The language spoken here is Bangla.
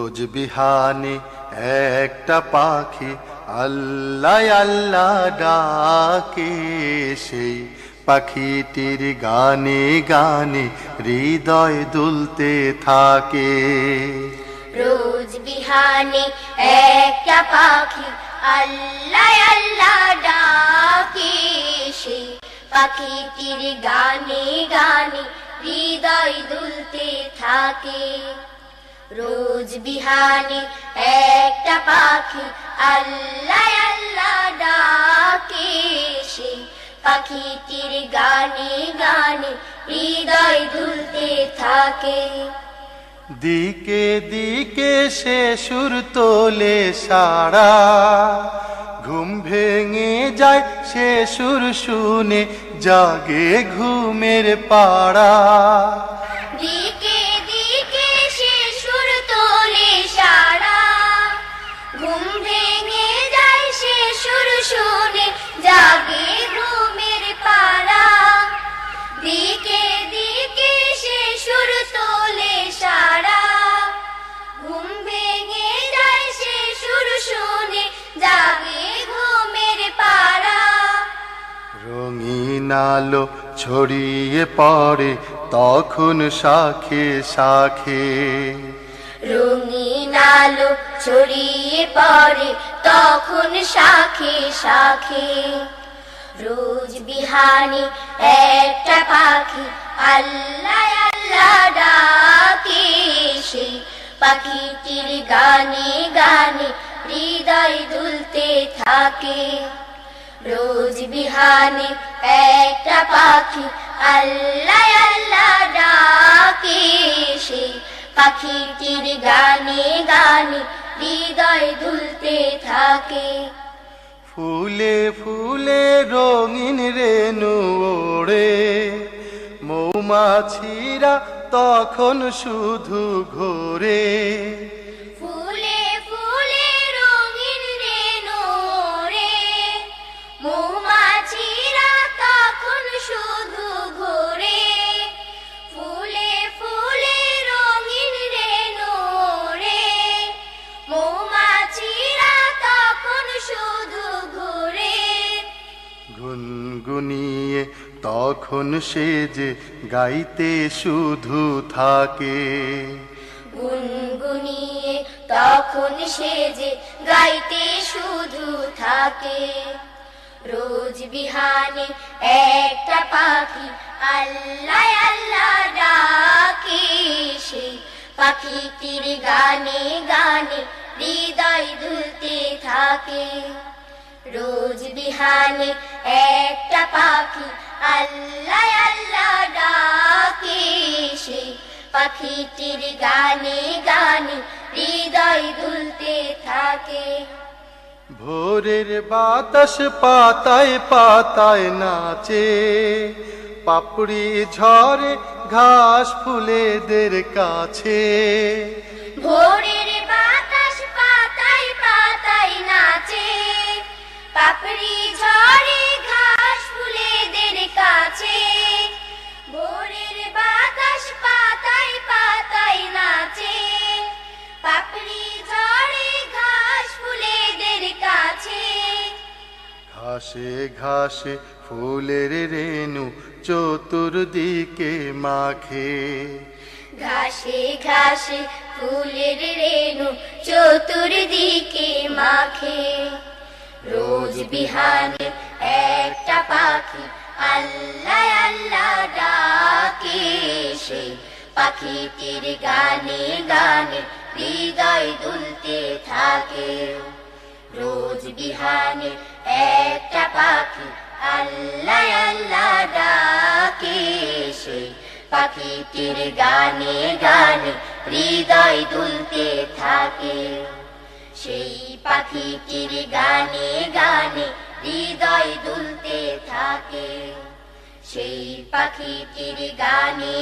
রোজ বিহানে একটা পাখি আল্লাহ আল্লাহ ডাকে, সেই পাখিটির গানে গানে হৃদয় দুলতে থাকে। রোজ বিহানে একটা পাখি আল্লাহ আল্লাহ ডাকে, সেই পাখিটির গানে গানে হৃদয় দুলতে থাকে। রোজ বিহানে একটা পাখি আল্লাহ আল্লাহ ডাকে, সেই পাখিটির গানে গানে হৃদয় দুলতে থাকে। দিকে দিকে সে সুর তোলে সারা, ঘুম ভেঙে যায় সে সুর শুনে জাগে ঘুমের পাড়া। দিকে দিকে সে সুর তোলে সারা, ঘুম ভেঙে যায় সে সুর শুনে জাগে ঘুমের পাড়া। দিকে দিকে সে সুর তোলে সারা, ঘুম ভেঙে যায় সে সুর শুনে জাগে ঘুমের পাড়া। রঙিন আলো ছড়িয়ে পড়ে তখন শাখে শাখে, রঙিন আলো ছড়িয়ে পড়ে তখন শাখে শাখে। রোজ বিহানে একটা পাখি আল্লাহ আল্লাহ ডাকে, সেই পাখিটির গানে গানে হৃদয় দুলতে থাকে। রোজ বিহানে একটা পাখি আল্লাহ আল্লাহ ডাকে, সেই পাখিটির গানে গানে হৃদয় দুলতে থাকে। ফুলে ফুলে রঙিন রেণু ওড়ে, মৌমাছিরা তখন শুধু ঘোরে। ফুলে ফুলে রঙিন রেণু ওড়ে, মৌমাছিরা তখন শুধু ঘোরে। ফুলে ফুলে রঙিন রেণু ওড়ে, মৌমাছিরা তখন শুধু ঘোরে। গুনগুনিয়ে তখন সে যে গাইতে শুধু থাকে, গুনগুনিয়ে তখন সে যে গাইতে শুধু থাকে। রোজ বিহানে একটা পাখি আল্লাহ আল্লাহ ডাকে, সেই পাখিটির গানে গানে হৃদয় দুলতে থাকে। রোজ বিহানে একটা পাখি আল্লাহ আল্লাহ ডাকে, সেই পাখিটির গানে গানে হৃদয় দুলতে থাকে। ভোরের বাতাস পাতায় পাতায় নাচে, পাপড়ি ঝরে ঘাস ফুলেদের কাছে। ভোরের বাতাস পাতায় পাতায় নাচে, পাপড়ি ঝরে ঘাস ফুলেদের কাছে। ভোরের বাতাস পাতায় পাতায় নাচে, পাপড়ি ঝরে ঘাস ফুলেদের কাছে। ঘাসে ঘাসে ফুলের রেণু চতুর্দিকে মাখে, ঘাসে ঘাসে ফুলের রেণু চতুর্দিকে মাখে। রোজ বিহানে একটা পাখি আল্লাহ আল্লাহ ডাকে, সেই পাখিটির গানে গানে হৃদয় দুলতে থাকে। রোজ বিহানে একটা পাখি আল্লাহ আল্লাহ ডাকে, সেই পাখিটির গানে গানে হৃদয় দুলতে থাকে। সেই পাখিটির গানে গানে হৃদয় দুলতে থাকে। সেই পাখিটির গানে